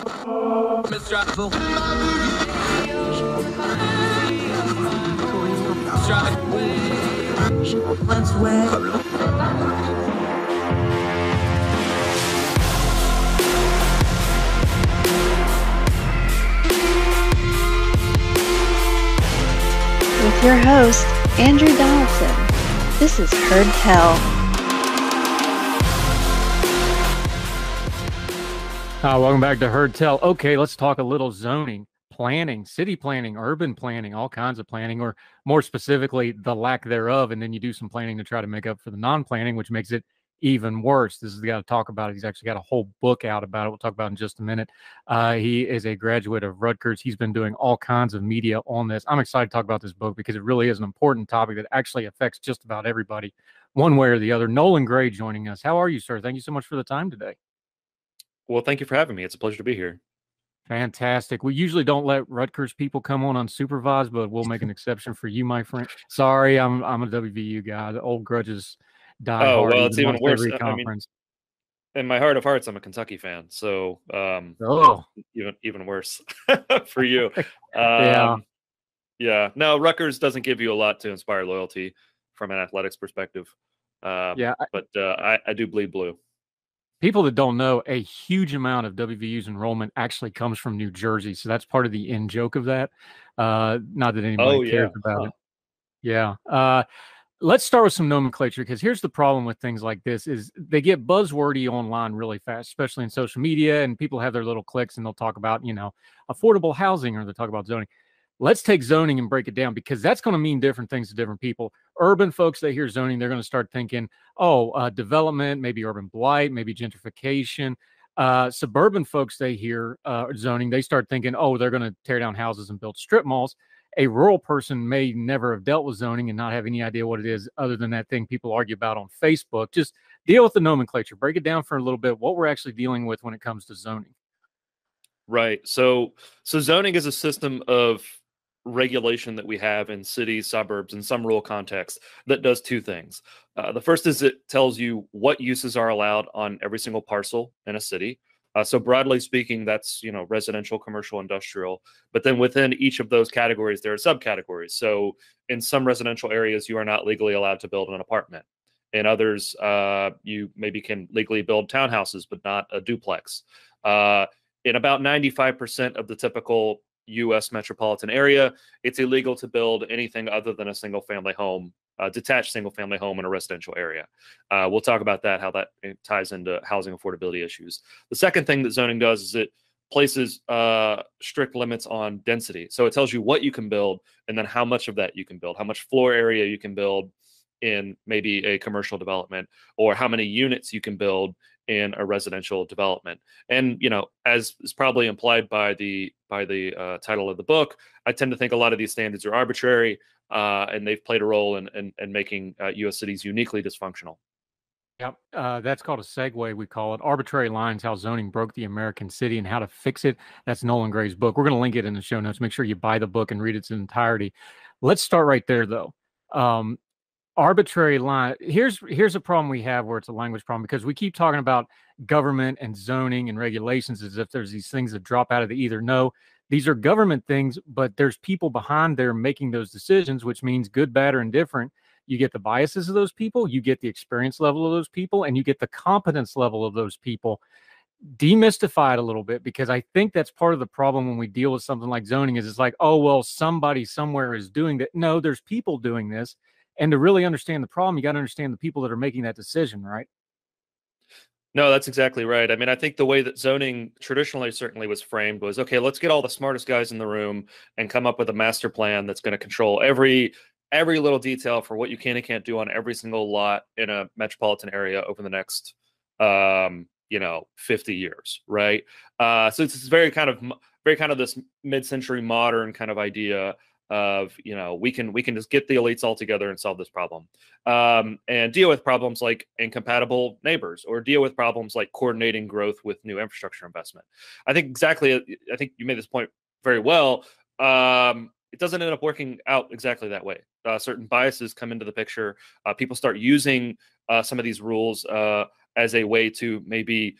Mistrustful. With your host, Andrew Donaldson. This is Heard Tell. Welcome back to Heard Tell. Okay, let's talk a little zoning, planning, city planning, urban planning, all kinds of planning, or more specifically, the lack thereof. And then you do some planning to try to make up for the non-planning, which makes it even worse. This is the guy to talk about it. He's actually got a whole book out about it. We'll talk about it in just a minute. He is a graduate of Rutgers. He's been doing all kinds of media on this. I'm excited to talk about this book because it really is an important topic that actually affects just about everybody, one way or the other. Nolan Gray joining us. How are you, sir? Thank you so much for the time today. Well, thank you for having me. It's a pleasure to be here. Fantastic. We usually don't let Rutgers people come on unsupervised, but we'll make an exception for you, my friend. Sorry, I'm a WVU guy. The old grudges die hard. Well, it's even worse. Every conference. I mean, in my heart of hearts, I'm a Kentucky fan, so even worse for you. Yeah. No, Rutgers doesn't give you a lot to inspire loyalty from an athletics perspective. But I do bleed blue. People that don't know, a huge amount of WVU's enrollment actually comes from New Jersey. So that's part of the in joke of that. Not that anybody cares about it. Yeah. Let's start with some nomenclature, because here's the problem with things like this is they get buzzwordy online really fast, especially in social media, and people have their little clicks and they'll talk about, affordable housing, or they'll talk about zoning. Let's take zoning and break it down, because that's going to mean different things to different people. Urban folks, they hear zoning, they're going to start thinking, development, maybe urban blight, maybe gentrification. Suburban folks, they hear zoning, they start thinking, they're going to tear down houses and build strip malls. A rural person may never have dealt with zoning and not have any idea what it is other than that thing people argue about on Facebook. Just deal with the nomenclature, break it down for a little bit, what we're actually dealing with when it comes to zoning. Right. So zoning is a system of regulation that we have in cities, suburbs, and some rural contexts that does two things. The first is it tells you what uses are allowed on every single parcel in a city. So broadly speaking, that's residential, commercial, industrial. But then within each of those categories, there are subcategories. So in some residential areas, you are not legally allowed to build an apartment. In others, you maybe can legally build townhouses, but not a duplex. In about 95% of the typical U.S. metropolitan area, it's illegal to build anything other than a single-family home, detached single-family home in a residential area. We'll talk about that, how that ties into housing affordability issues. The second thing that zoning does is it places strict limits on density. So it tells you what you can build and then how much of that you can build, how much floor area you can build in maybe a commercial development, or how many units you can build in a residential development. And as is probably implied by the title of the book, I tend to think a lot of these standards are arbitrary, and they've played a role in making U.S. cities uniquely dysfunctional. Yep, that's called a segue. We call it Arbitrary Lines: How Zoning Broke the American City and How to Fix It. That's Nolan Gray's book. We're going to link it in the show notes. Make sure you buy the book and read its entirety. Let's start right there, though. Arbitrary line. Here's a problem we have where it's a language problem, because we keep talking about government and zoning and regulations as if there's these things that drop out of the either. No, these are government things, but there's people behind there making those decisions, which means good, bad, or indifferent. You get the biases of those people, you get the experience level of those people, and you get the competence level of those people. Demystify it a little bit, because I think that's part of the problem when we deal with something like zoning is it's like, somebody somewhere is doing that. No, there's people doing this. And to really understand the problem, you got to understand the people that are making that decision, right? No, that's exactly right. I mean, I think the way that zoning traditionally certainly was framed was, okay, let's get all the smartest guys in the room and come up with a master plan that's going to control every little detail for what you can and can't do on every single lot in a metropolitan area over the next 50 years, right? So it's very kind of this mid-century modern kind of idea of we can just get the elites all together and solve this problem, and deal with problems like incompatible neighbors, or deal with problems like coordinating growth with new infrastructure investment. I think you made this point very well. It doesn't end up working out exactly that way. Certain biases come into the picture. People start using some of these rules as a way to maybe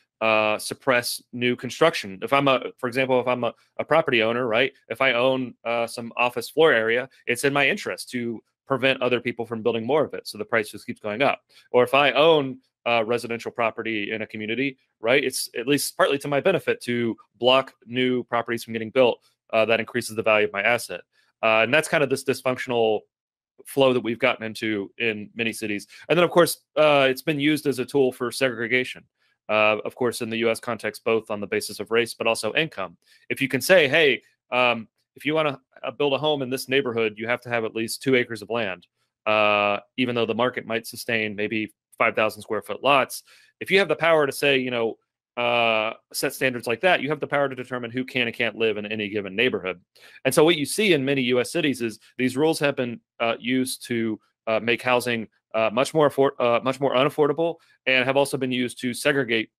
suppress new construction. If I'm for example, if I'm a property owner, right? If I own some office floor area, it's in my interest to prevent other people from building more of it, so the price just keeps going up. Or if I own residential property in a community, right? It's at least partly to my benefit to block new properties from getting built. That increases the value of my asset, and that's kind of this dysfunctional flow that we've gotten into in many cities. And then, of course, it's been used as a tool for segregation. Of course, in the U.S. context, both on the basis of race, but also income. If you can say, hey, if you want to build a home in this neighborhood, you have to have at least 2 acres of land, even though the market might sustain maybe 5,000 square foot lots. If you have the power to say, set standards like that, you have the power to determine who can and can't live in any given neighborhood. And so what you see in many U.S. cities is these rules have been used to make housing much more unaffordable, and have also been used to segregate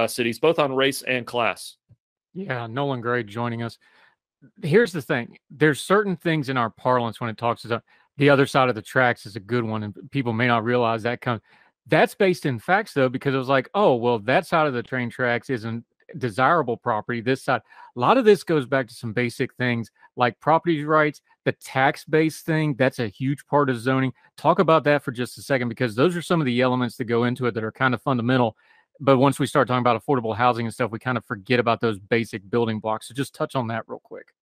cities, both on race and class. Yeah, Nolan Gray joining us. Here's the thing. There's certain things in our parlance when it talks about the other side of the tracks is a good one, and people may not realize that that's based in facts, though, because it was like, oh, well, that side of the train tracks isn't desirable property. This side, a lot of this goes back to some basic things like property rights, the tax-based thing. That's a huge part of zoning. Talk about that for just a second, because those are some of the elements that go into it that are kind of fundamental. But once we start talking about affordable housing and stuff, we kind of forget about those basic building blocks. So just touch on that real quick.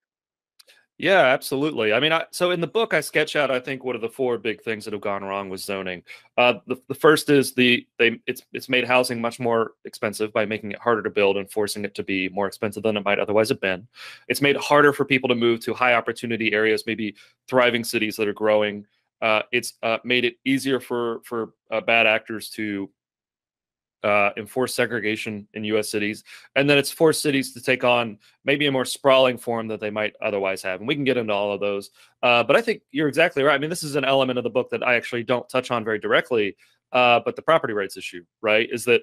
Yeah, absolutely. I mean, so in the book, I sketch out, I think, what are the 4 big things that have gone wrong with zoning. The first is it's made housing much more expensive by making it harder to build and forcing it to be more expensive than it might otherwise have been. It's made it harder for people to move to high opportunity areas, maybe thriving cities that are growing. It's made it easier for bad actors to enforce segregation in U.S. cities, and then it's forced cities to take on maybe a more sprawling form that they might otherwise have. And we can get into all of those. But I think you're exactly right. I mean, this is an element of the book that I actually don't touch on very directly, but the property rights issue, right, is that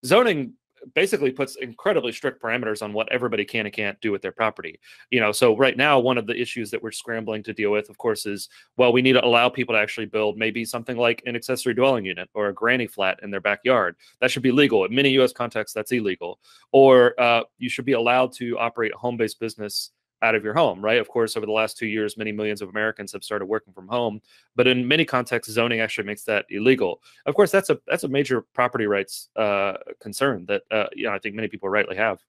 zoning basically puts incredibly strict parameters on what everybody can and can't do with their property. So right now, one of the issues that we're scrambling to deal with, of course, is, well, we need to allow people to actually build maybe something like an accessory dwelling unit or a granny flat in their backyard. That should be legal. In many U.S. contexts, that's illegal. Or you should be allowed to operate a home-based business out of your home, right? Of course, over the last 2 years, many millions of Americans have started working from home, but in many contexts, zoning actually makes that illegal. Of course, that's a major property rights concern that I think many people rightly have.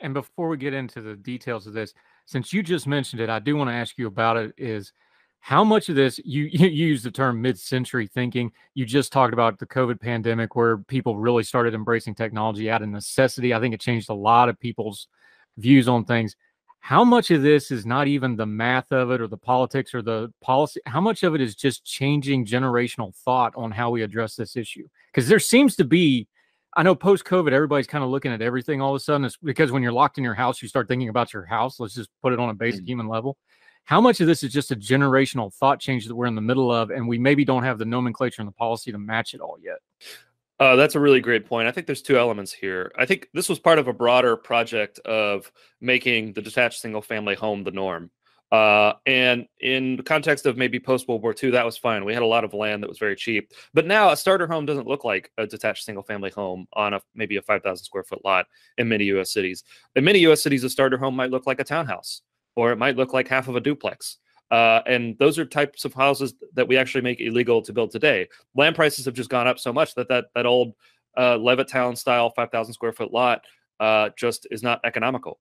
And before we get into the details of this, since you just mentioned it, I do want to ask you about it. Is how much of this you use the term mid-century thinking? You just talked about the COVID pandemic, where people really started embracing technology out of necessity. I think it changed a lot of people's views on things. How much of this is not even the math of it or the politics or the policy? How much of it is just changing generational thought on how we address this issue? Because there seems to be, I know post-COVID, everybody's kind of looking at everything all of a sudden. It's because when you're locked in your house, you start thinking about your house. Let's just put it on a basic human level. How much of this is just a generational thought change that we're in the middle of, and we maybe don't have the nomenclature and the policy to match it all yet? That's a really great point. I think there's 2 elements here. I think this was part of a broader project of making the detached single-family home the norm. And in the context of maybe post-World War II, that was fine. We had a lot of land that was very cheap. But now a starter home doesn't look like a detached single-family home on maybe a 5,000 square foot lot in many U.S. cities. In many U.S. cities, a starter home might look like a townhouse, or it might look like half of a duplex. And those are types of houses that we actually make illegal to build today. Land prices have just gone up so much that old Levittown style 5,000 square foot lot just is not economical.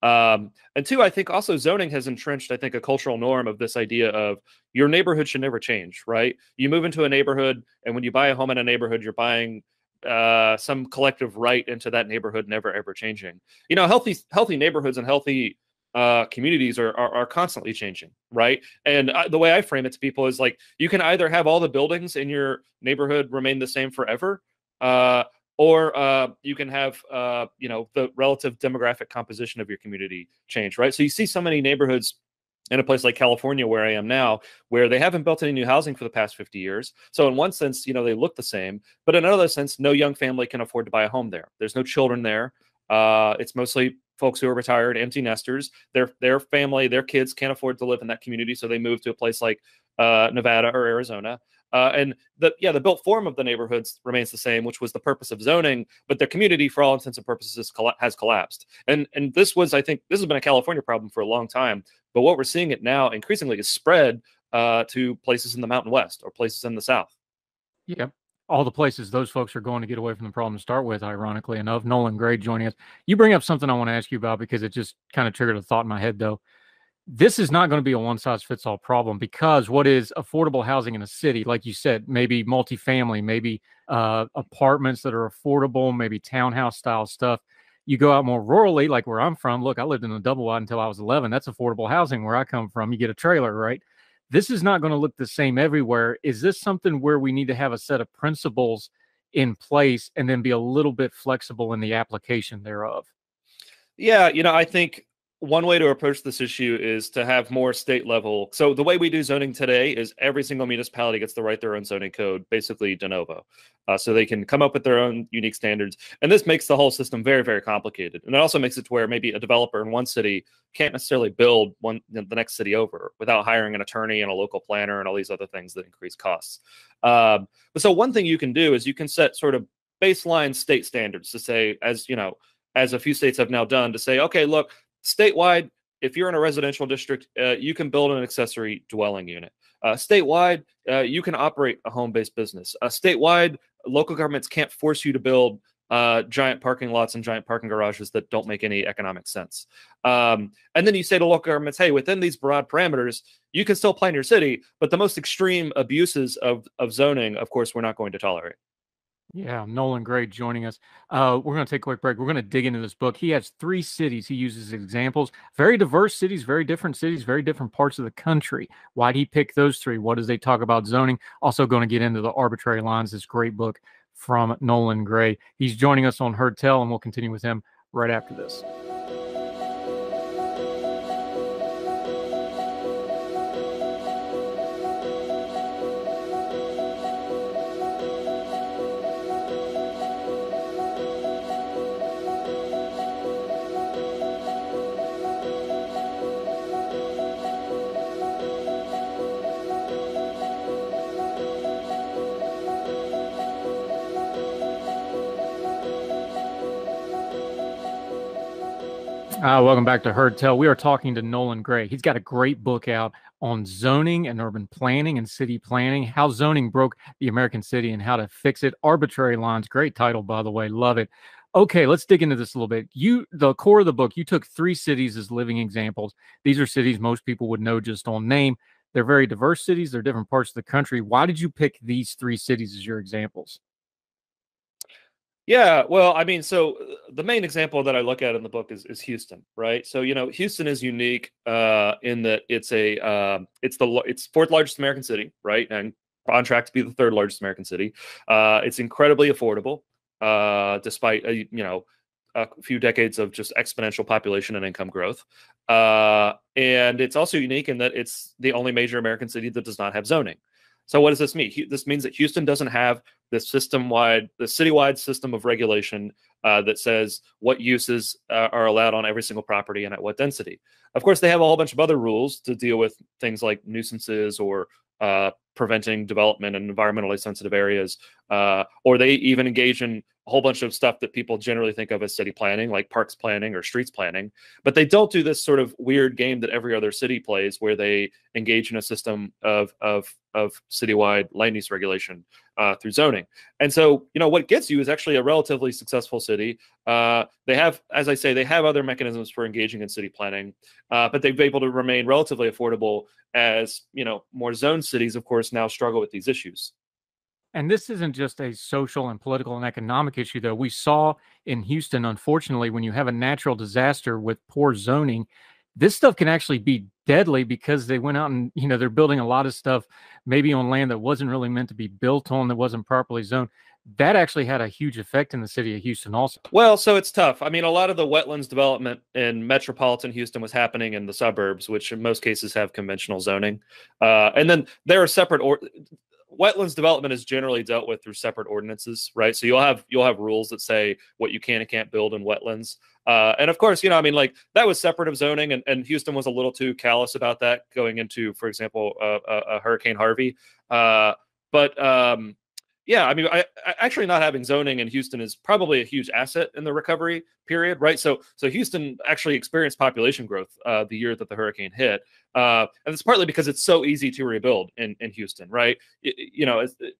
And 2, I think also zoning has entrenched, I think, a cultural norm of this idea of your neighborhood should never change, right? You move into a neighborhood, and when you buy a home in a neighborhood, you're buying some collective right into that neighborhood never ever changing. Healthy neighborhoods and healthy communities are constantly changing, right? And the way I frame it to people is like, you can either have all the buildings in your neighborhood remain the same forever, or you can have the relative demographic composition of your community change, right? So you see so many neighborhoods in a place like California, where I am now, where they haven't built any new housing for the past 50 years. So in one sense, they look the same, but in another sense, no young family can afford to buy a home there. There's no children there. It's mostly folks who are retired, empty nesters. Their family, their kids can't afford to live in that community, so they move to a place like Nevada or Arizona. And the built form of the neighborhoods remains the same, which was the purpose of zoning, but the community, for all intents and purposes, has collapsed. And this was, I think, this has been a California problem for a long time. But what we're seeing it now increasingly is spread to places in the Mountain West or places in the South. Yeah, all the places those folks are going to get away from the problem to start with, ironically enough. Nolan Gray joining us. You bring up something I want to ask you about because it just kind of triggered a thought in my head, though. This is not going to be a one-size-fits-all problem because what is affordable housing in a city, like you said, maybe multifamily, maybe apartments that are affordable, maybe townhouse-style stuff. You go out more rurally, like where I'm from. Look, I lived in a double wide until I was 11. That's affordable housing where I come from. You get a trailer, right? This is not going to look the same everywhere. Is this something where we need to have a set of principles in place and then be a little bit flexible in the application thereof? Yeah, I think one way to approach this issue is to have more state level. So the way we do zoning today is every single municipality gets to write their own zoning code, basically de novo. So they can come up with their own unique standards. And this makes the whole system very, very complicated. And it also makes it to where maybe a developer in one city can't necessarily build the next city over without hiring an attorney and a local planner and all these other things that increase costs. But so one thing you can do is you can set sort of baseline state standards to say, as a few states have now done, to say, okay, look, statewide, if you're in a residential district, you can build an accessory dwelling unit. Statewide, you can operate a home-based business. Statewide, local governments can't force you to build giant parking lots and giant parking garages that don't make any economic sense. And then you say to local governments, hey, within these broad parameters, you can still plan your city, but the most extreme abuses of zoning, of course, we're not going to tolerate. Yeah, Nolan Gray joining us. We're going to take a quick break. We're going to dig into this book. He has 3 cities he uses as examples. Very diverse cities, very different parts of the country. Why did he pick those 3? What does they talk about zoning? Also going to get into the Arbitrary Lines, this great book from Nolan Gray. He's joining us on Heard Tell, and we'll continue with him right after this. Welcome back to Heard Tell. We are talking to Nolan Gray. He's got a great book out on zoning and urban planning and city planning, how zoning broke the American city and how to fix it. Arbitrary Lines, great title, by the way. Love it. Okay, let's dig into this a little bit. The core of the book, you took 3 cities as living examples. These are cities most people would know just on name. They're very diverse cities. They're different parts of the country. Why did you pick these 3 cities as your examples? Yeah, well, I mean, so the main example that I look at in the book is Houston, right? So Houston is unique in that it's 4th largest American city, right, and on track to be the 3rd largest American city. It's incredibly affordable, despite a few decades of just exponential population and income growth. And it's also unique in that it's the only major American city that does not have zoning. So what does this mean? This means that Houston doesn't have this citywide system of regulation that says what uses are allowed on every single property and at what density. Of course, they have a whole bunch of other rules to deal with things like nuisances or preventing development in environmentally sensitive areas, or they even engage in a whole bunch of stuff that people generally think of as city planning, like parks planning or streets planning. But they don't do this sort of weird game that every other city plays, where they engage in a system of citywide land use regulation through zoning. And so, what gets you is actually a relatively successful city. They have, as I say, they have other mechanisms for engaging in city planning, but they've been able to remain relatively affordable as, more zone cities, of course, now struggle with these issues. And this isn't just a social and political and economic issue, though. We saw in Houston, unfortunately, when you have a natural disaster with poor zoning, this stuff can actually be deadly because they went out and, they're building a lot of stuff maybe on land that wasn't really meant to be built on, that wasn't properly zoned. That actually had a huge effect in the city of Houston also. Well, so it's tough. I mean, a lot of the wetlands development in metropolitan Houston was happening in the suburbs, which in most cases have conventional zoning. And then there are separate wetlands development is generally dealt with through separate ordinances, right? So you'll have rules that say what you can and can't build in wetlands. And of course, I mean, like that was separate of zoning, and Houston was a little too callous about that going into, for example, Hurricane Harvey. Yeah, I mean, I actually not having zoning in Houston is probably a huge asset in the recovery period, right? So Houston actually experienced population growth the year that the hurricane hit, and it's partly because it's so easy to rebuild in Houston, right?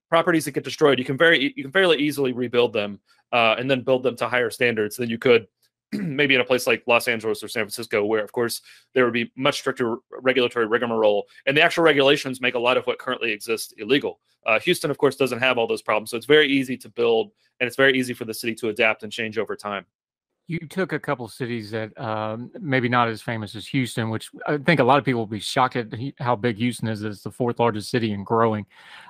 Properties that get destroyed, you can fairly easily rebuild them and then build them to higher standards than you could maybe in a place like Los Angeles or San Francisco, where, of course, there would be much stricter regulatory rigmarole, and the actual regulations make a lot of what currently exists illegal. Houston, of course, doesn't have all those problems, so it's very easy to build, and it's very easy for the city to adapt and change over time. You took a couple of cities that maybe not as famous as Houston, which I think a lot of people will be shocked at how big Houston is. It's the fourth largest city and growing.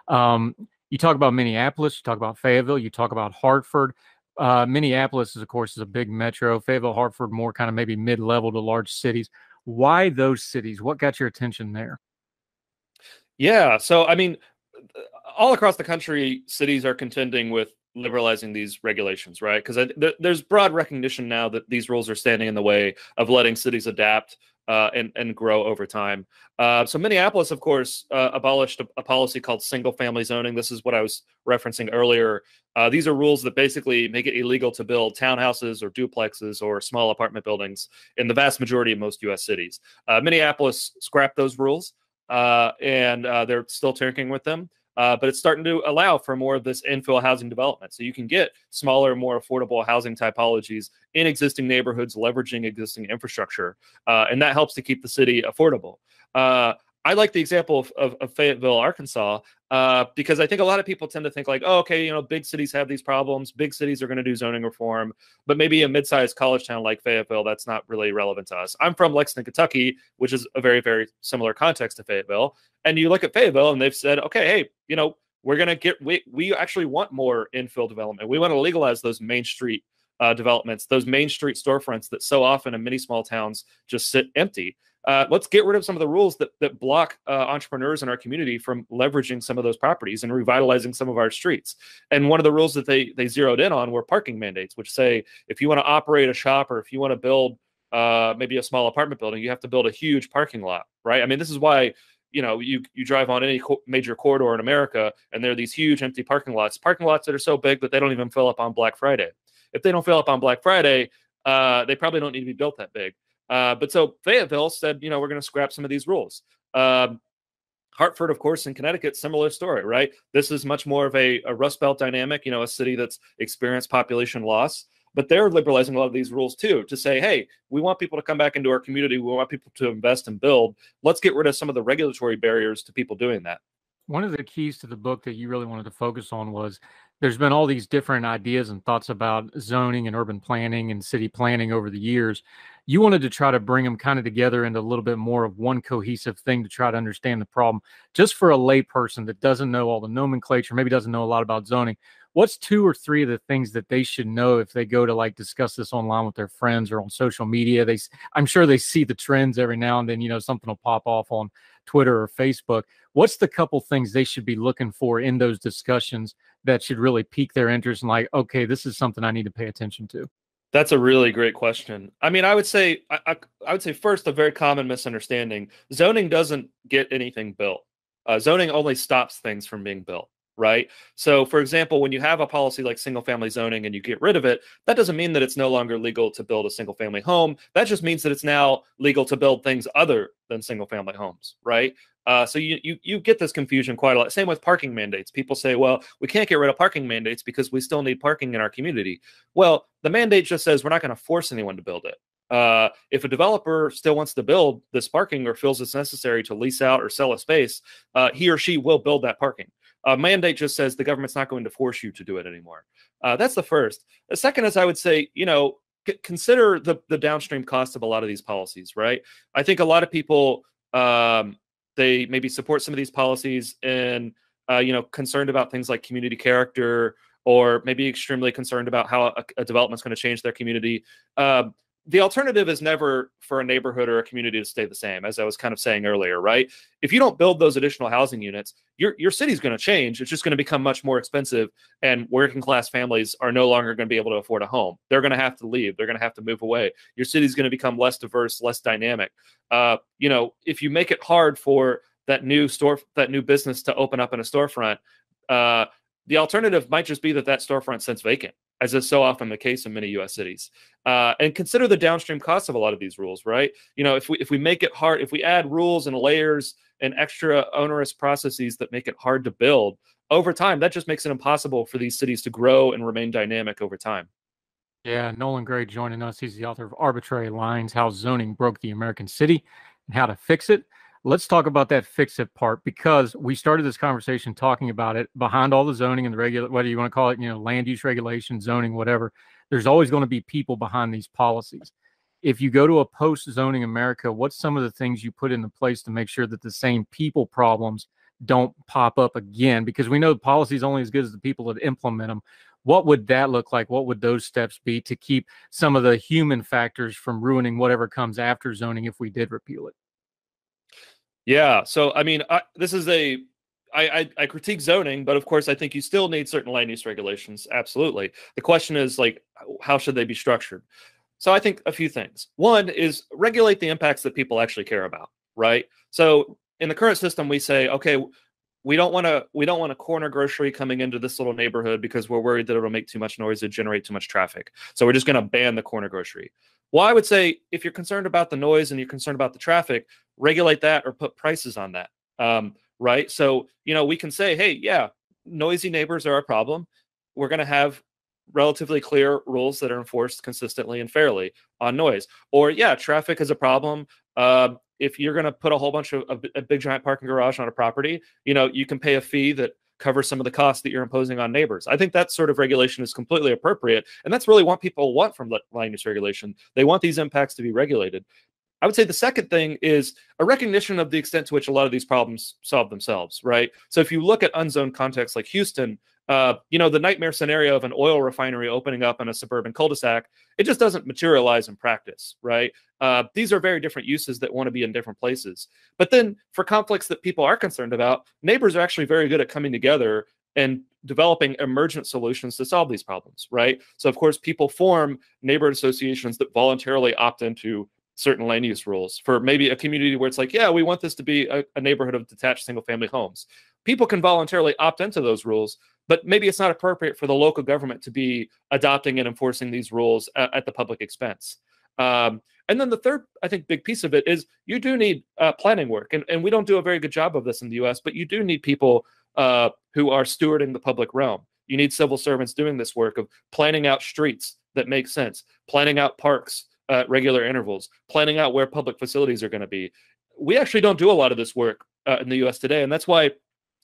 You talk about Minneapolis, you talk about Fayetteville, you talk about Hartford. Minneapolis, of course, is a big metro. Fayetteville, Hartford, more kind of maybe mid-level to large cities. Why those cities? What got your attention there? Yeah, so I mean, all across the country, cities are contending with liberalizing these regulations, right? Because there's broad recognition now that these rules are standing in the way of letting cities adapt and grow over time. So Minneapolis, of course, abolished a policy called single-family zoning. This is what I was referencing earlier. These are rules that basically make it illegal to build townhouses or duplexes or small apartment buildings in the vast majority of most U.S. cities. Minneapolis scrapped those rules, and they're still tinkering with them. But it's starting to allow for more of this infill housing development. So you can get smaller, more affordable housing typologies in existing neighborhoods, leveraging existing infrastructure. And that helps to keep the city affordable. I like the example of Fayetteville, Arkansas, because I think a lot of people tend to think like, oh, okay, big cities have these problems. Big cities are going to do zoning reform, but maybe a mid-sized college town like Fayetteville, that's not really relevant to us. I'm from Lexington, Kentucky, which is a very, very similar context to Fayetteville. And you look at Fayetteville and they've said, okay, hey, we're going to we actually want more infill development. We want to legalize those main street developments, those main street storefronts that so often in many small towns just sit empty. Let's get rid of some of the rules that block entrepreneurs in our community from leveraging some of those properties and revitalizing some of our streets. And one of the rules that they zeroed in on were parking mandates, which say if you want to operate a shop or if you want to build maybe a small apartment building, you have to build a huge parking lot, right? I mean, this is why you drive on any major corridor in America and there are these huge empty parking lots that are so big that they don't even fill up on Black Friday. If they don't fill up on Black Friday, they probably don't need to be built that big. But so Fayetteville said, we're going to scrap some of these rules. Hartford, of course, in Connecticut, similar story, right? This is much more of a Rust Belt dynamic, a city that's experienced population loss. But they're liberalizing a lot of these rules too, to say, hey, we want people to come back into our community. We want people to invest and build. Let's get rid of some of the regulatory barriers to people doing that. One of the keys to the book that you really wanted to focus on was there's been all these different ideas and thoughts about zoning and urban planning and city planning over the years. You wanted to try to bring them kind of together into a little bit more of one cohesive thing to try to understand the problem. Just for a lay person that doesn't know all the nomenclature, maybe doesn't know a lot about zoning, what's 2 or 3 of the things that they should know if they go to like discuss this online with their friends or on social media? I'm sure they see the trends every now and then, something will pop off on Twitter or Facebook. What's the couple things they should be looking for in those discussions that should really pique their interest and like, okay, this is something I need to pay attention to? That's a really great question. I mean, I would say first, a very common misunderstanding: zoning doesn't get anything built. Zoning only stops things from being built, right? So, for example, when you have a policy like single-family zoning and you get rid of it, that doesn't mean that it's no longer legal to build a single-family home. That just means that it's now legal to build things other than single-family homes, right? So you get this confusion quite a lot. Same with parking mandates. People say, well, we can't get rid of parking mandates because we still need parking in our community. Well, the mandate just says we're not going to force anyone to build it. If a developer still wants to build this parking or feels it's necessary to lease out or sell a space, he or she will build that parking. A mandate just says the government's not going to force you to do it anymore. That's the first. The second is, I would say, consider the downstream cost of a lot of these policies, right? I think a lot of people, they maybe support some of these policies and, concerned about things like community character, or maybe extremely concerned about how a development's going to change their community. the alternative is never for a neighborhood or a community to stay the same, as I was kind of saying earlier, right? If you don't build those additional housing units, your city's going to change. It's just going to become much more expensive, and working class families are no longer going to be able to afford a home. They're going to have to leave. They're going to have to move away. Your city's going to become less diverse, less dynamic. If you make it hard for that new business to open up in a storefront, the alternative might just be that storefront sits vacant, as is so often the case in many U.S. cities. And consider the downstream costs of a lot of these rules, right? If we make it hard, if we add rules and layers and extra onerous processes that make it hard to build over time, that just makes it impossible for these cities to grow and remain dynamic over time. Yeah, Nolan Gray joining us. He's the author of Arbitrary Lines, How Zoning Broke the American City and How to Fix It. Let's talk about that fix it part, because we started this conversation talking about it. Behind all the zoning and the whether you want to call it, land use regulation, zoning, whatever, there's always going to be people behind these policies. If you go to a post-zoning America, what's some of the things you put into place to make sure that the same people problems don't pop up again? Because we know the policy is only as good as the people that implement them. What would that look like? What would those steps be to keep some of the human factors from ruining whatever comes after zoning if we did repeal it? Yeah. So, I mean, I critique zoning, but of course, I think you still need certain land use regulations. Absolutely. The question is, how should they be structured? So I think a few things. One is regulate the impacts that people actually care about, right? So in the current system, we say, okay, we don't want a corner grocery coming into this little neighborhood because we're worried that it'll make too much noise and generate too much traffic. So we're just going to ban the corner grocery. Well, I would say if you're concerned about the noise and you're concerned about the traffic, regulate that or put prices on that, right? So, we can say, hey, yeah, noisy neighbors are a problem. We're going to have relatively clear rules that are enforced consistently and fairly on noise. Or, yeah, traffic is a problem. If you're going to put a whole bunch of a big giant parking garage on a property, you can pay a fee that covers some of the costs that you're imposing on neighbors. I think that sort of regulation is completely appropriate. And that's really what people want from land use regulation. They want these impacts to be regulated. I would say the second thing is a recognition of the extent to which a lot of these problems solve themselves, right? So if you look at unzoned contexts like Houston, the nightmare scenario of an oil refinery opening up in a suburban cul-de-sac, it just doesn't materialize in practice, right? These are very different uses that want to be in different places. But then for conflicts that people are concerned about, neighbors are actually very good at coming together and developing emergent solutions to solve these problems, right? So of course, people form neighborhood associations that voluntarily opt into certain land use rules for maybe a community where it's like, yeah, we want this to be a neighborhood of detached single family homes. People can voluntarily opt into those rules, but maybe it's not appropriate for the local government to be adopting and enforcing these rules at the public expense. And then the third, I think, big piece of it is you do need planning work. And we don't do a very good job of this in the US, but you do need people who are stewarding the public realm. You need civil servants doing this work of planning out streets that make sense, planning out parks at regular intervals, planning out where public facilities are going to be. We actually don't do a lot of this work in the US today. And that's why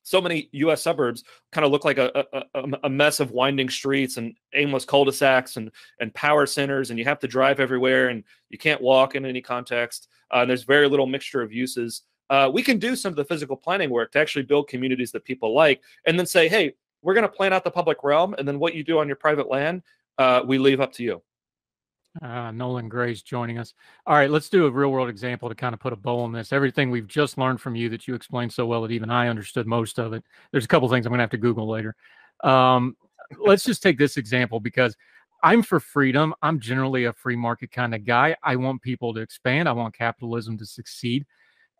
so many U.S. suburbs kind of look like a mess of winding streets and aimless cul-de-sacs and power centers, and you have to drive everywhere, and you can't walk in any context. And there's very little mixture of uses. We can do some of the physical planning work to actually build communities that people like, and then say, hey, we're going to plan out the public realm, and then what you do on your private land, we leave up to you. Nolan Gray's joining us. All right, let's do a real world example to kind of put a bow on this. Everything we've just learned from you that you explained so well that even I understood most of it. There's a couple things I'm going to have to Google later. Let's just take this example because I'm for freedom. I'm generally a free market kind of guy. I want people to expand. I want capitalism to succeed.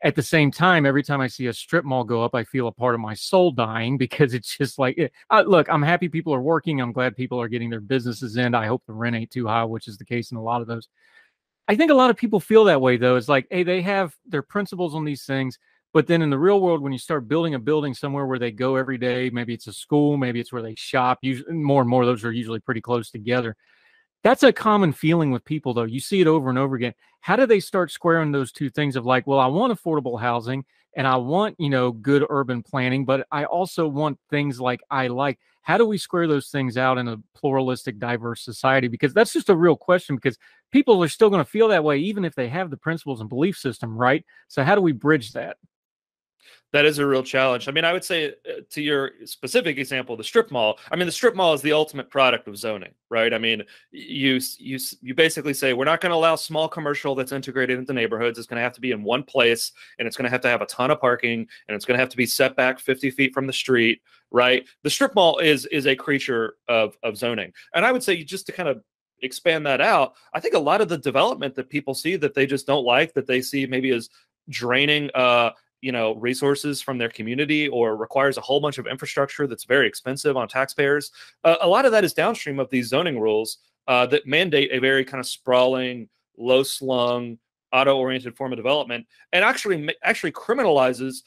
At the same time, every time I see a strip mall go up, I feel a part of my soul dying because it's just like, look, I'm happy people are working. I'm glad people are getting their businesses in. I hope the rent ain't too high, which is the case in a lot of those. I think a lot of people feel that way, though. It's like, hey, they have their principles on these things. But then in the real world, when you start building a building somewhere where they go every day, maybe it's a school, maybe it's where they shop, usually more and more, those are usually pretty close together. That's a common feeling with people, though. You see it over and over again. How do they start squaring those two things of like, well, I want affordable housing and I want, good urban planning, but I also want things like I like. How do we square those things out in a pluralistic, diverse society? Because that's just a real question, because people are still going to feel that way, even if they have the principles and belief system, right? So how do we bridge that? That is a real challenge. I mean, I would say to your specific example, the strip mall. I mean, the strip mall is the ultimate product of zoning, right? I mean, you basically say we're not going to allow small commercial that's integrated into neighborhoods. It's going to have to be in one place, and it's going to have a ton of parking, and it's going to have to be set back 50 feet from the street, right? The strip mall is a creature of zoning, and I would say just to kind of expand that out, I think a lot of the development that people see that they just don't like, that they see maybe as draining resources from their community, or requires a whole bunch of infrastructure that's very expensive on taxpayers. A lot of that is downstream of these zoning rules that mandate a very kind of sprawling, low-slung, auto-oriented form of development, and actually criminalizes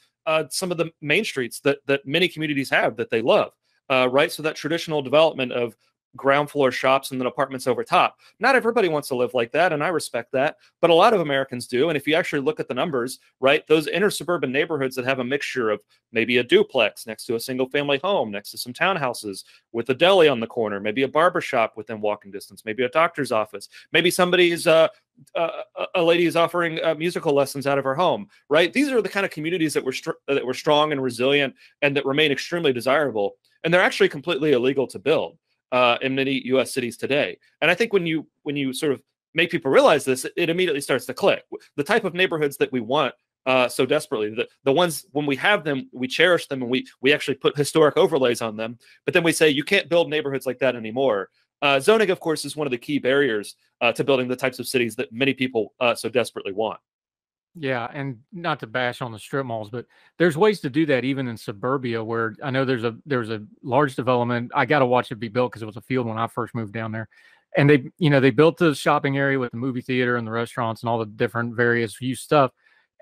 some of the main streets that many communities have that they love. Right, so that traditional development of ground floor shops and then apartments over top. Not everybody wants to live like that, and I respect that, but a lot of Americans do. And if you actually look at the numbers, right, those inner suburban neighborhoods that have a mixture of maybe a duplex next to a single family home, next to some townhouses, with a deli on the corner, maybe a barber shop within walking distance, maybe a doctor's office, maybe somebody's a lady is offering musical lessons out of her home, right? These are the kind of communities that were strong and resilient and that remain extremely desirable, and they're actually completely illegal to build in many U.S. cities today. And I think when you sort of make people realize this, it immediately starts to click. The type of neighborhoods that we want so desperately, the ones when we have them, we cherish them, and we actually put historic overlays on them. But then we say you can't build neighborhoods like that anymore. Zoning, of course, is one of the key barriers to building the types of cities that many people so desperately want. Yeah, and not to bash on the strip malls, but there's ways to do that even in suburbia, where I know there's a large development. I got to watch it be built because it was a field when I first moved down there. And they built the shopping area with the movie theater and the restaurants and all the different various use stuff.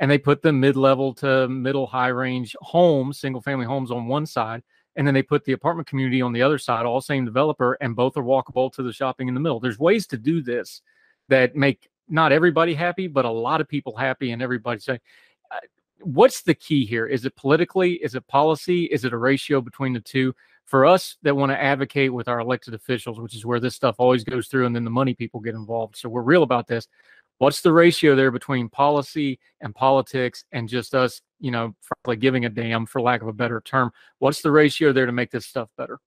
And they put the mid-level to middle high range homes, single family homes on one side. And then they put the apartment community on the other side, all same developer, and both are walkable to the shopping in the middle. There's ways to do this that make not everybody happy, but a lot of people happy, and everybody say, what's the key here? Is it politically? Is it policy? Is it a ratio between the two? For us that want to advocate with our elected officials, which is where this stuff always goes through, and then the money people get involved. So we're real about this. What's the ratio there between policy and politics and just us, frankly, giving a damn, for lack of a better term? What's the ratio there to make this stuff better?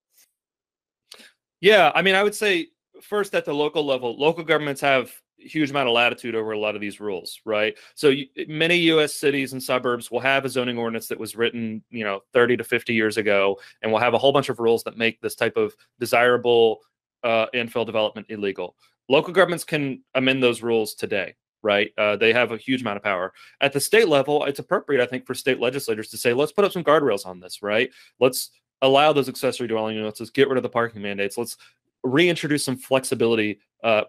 Yeah, I mean, I would say first at the local level, local governments have huge amount of latitude over a lot of these rules, right? So many U.S. cities and suburbs will have a zoning ordinance that was written, 30 to 50 years ago, and will have a whole bunch of rules that make this type of desirable infill development illegal. Local governments can amend those rules today, right? They have a huge amount of power. At the state level, it's appropriate, I think, for state legislators to say, let's put up some guardrails on this, right? Let's allow those accessory dwelling units. Let's get rid of the parking mandates. Let's reintroduce some flexibility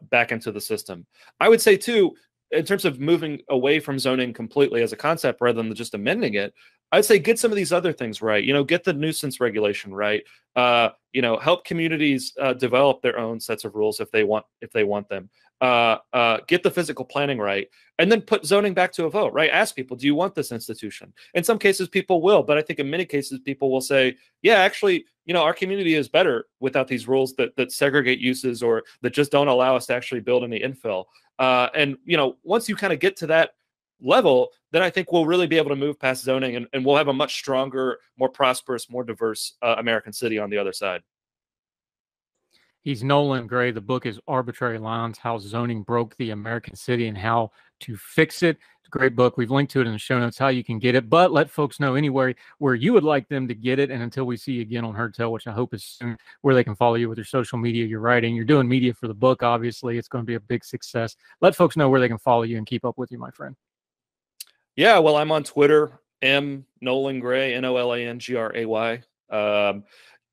back into the system. I would say, too, in terms of moving away from zoning completely as a concept rather than just amending it, I'd say get some of these other things right. Get the nuisance regulation right. Help communities develop their own sets of rules if they want them. Get the physical planning right, and then put zoning back to a vote. Right? Ask people, do you want this institution? In some cases, people will, but I think in many cases, people will say, yeah, actually, our community is better without these rules that segregate uses or that just don't allow us to actually build any infill. And once you kind of get to that level, then I think we'll really be able to move past zoning, and we'll have a much stronger, more prosperous, more diverse American city on the other side. He's Nolan Gray. The book is Arbitrary Lines, How Zoning Broke the American City and How to Fix It. It's a great book. We've linked to it in the show notes, how you can get it. But let folks know anywhere where you would like them to get it. And until we see you again on Heard Tell, which I hope is soon, where they can follow you with your social media, your writing. You're doing media for the book, obviously. It's going to be a big success. Let folks know where they can follow you and keep up with you, my friend. Yeah, well, I'm on Twitter, Nolan Gray, NOLANGRAY.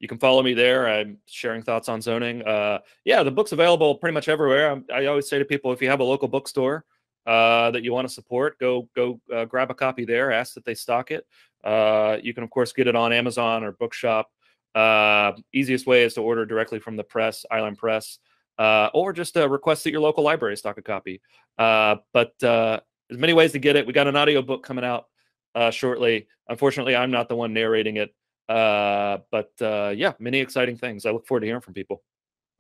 You can follow me there. I'm sharing thoughts on zoning. The book's available pretty much everywhere. I always say to people, if you have a local bookstore that you want to support, go grab a copy there. Ask that they stock it. You can, of course, get it on Amazon or Bookshop. Easiest way is to order directly from the press, Island Press, or just request that your local library stock a copy. But there's many ways to get it. We got an audiobook coming out shortly. Unfortunately, I'm not the one narrating it. But many exciting things. I look forward to hearing from people.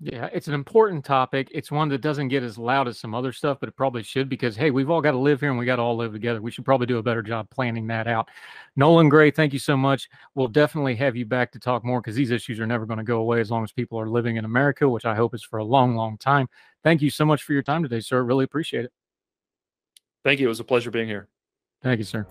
Yeah, it's an important topic. It's one that doesn't get as loud as some other stuff, but it probably should, because, hey, we've all got to live here and we got to all live together. We should probably do a better job planning that out. Nolan Gray, thank you so much. We'll definitely have you back to talk more, because these issues are never going to go away as long as people are living in America, which I hope is for a long, long time. Thank you so much for your time today, sir. Really appreciate it. Thank you. It was a pleasure being here. Thank you, sir.